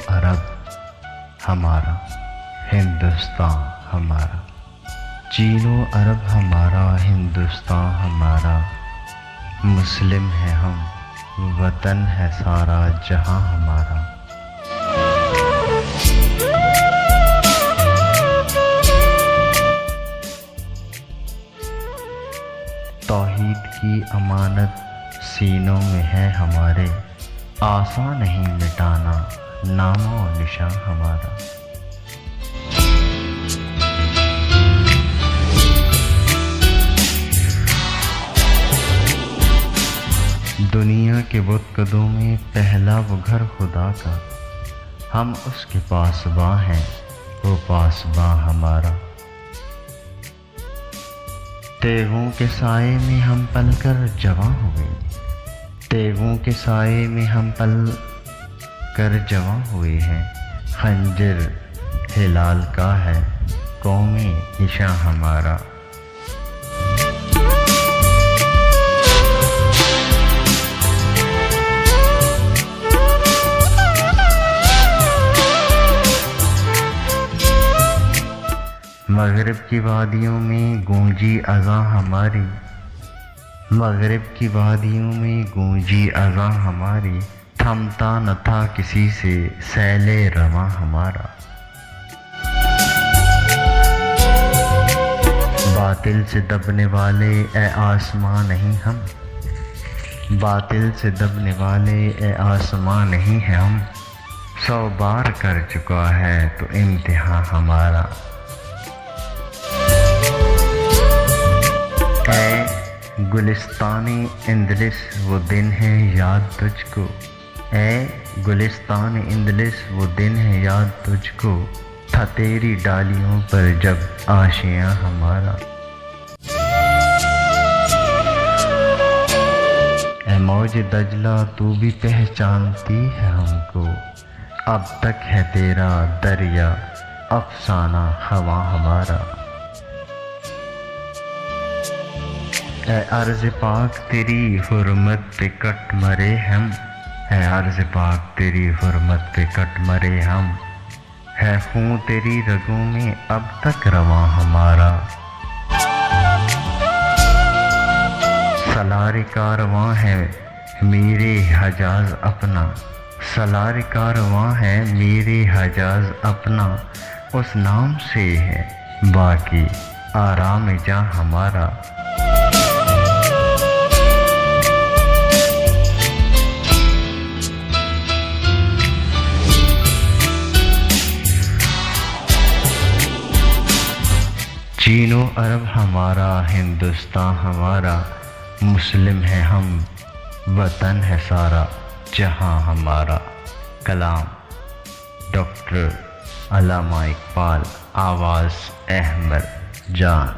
अरब हमारा, हिंदुस्तान हमारा। चीनो अरब हमारा, हिंदुस्तान हमारा। मुस्लिम है हम, वतन है सारा जहां हमारा। तौहीद की अमानत सीनों में है हमारे, आसान नहीं मिटाना नामो निशान हमारा। दुनिया के बुतकदों में पहला वो घर खुदा का, हम उसके पासबां हैं, वो पासबां हमारा। तेगों के साए में हम पलकर जवां हुए, तेगों के साए में हम पल कर जवां हुए हैं। खंजर हिलाल का है कौमे निशां हमारा। मगरिब की वादियों में गूंजी अज़ां हमारी, मगरिब की वादियों में गूंजी अज़ां हमारी। थमता न था किसी से सैले रवां हमारा। बातिल से दबने वाले ए आसमां नहीं हम, बातिल से दबने वाले ए आसमां नहीं है हम। 100 बार कर चुका है तो इम्तिहान हमारा। ऐ गुलिस्तानी इंदलिस वो दिन है याद तुझको, ऐ गुलिस्तानी इंदलिस वो दिन है याद तुझको। था तेरी डालियों पर जब आशियां हमारा। ऐ मौज दजला तू भी पहचानती है हमको, अब तक है तेरा दरिया अफसाना हवा हमारा। ऐ अर्ज़ पाक तेरी हुर्मत पे कट मरे हम, ऐ अर्ज़ पाक तेरी हुर्मत पे कट मरे हम। है खून तेरी रगों में अब तक रवां हमारा। सलार कारवां है मेरे हजाज अपना, सलार कारवां है मेरे हजाज अपना। उस नाम से है बाकी आराम जहां हमारा। चीनो अरब हमारा, हिंदुस्तान हमारा। मुस्लिम है हम, वतन है सारा जहां हमारा। कलाम डॉक्टर अल्लामा इकबाल, आवाज़ अहमद जान।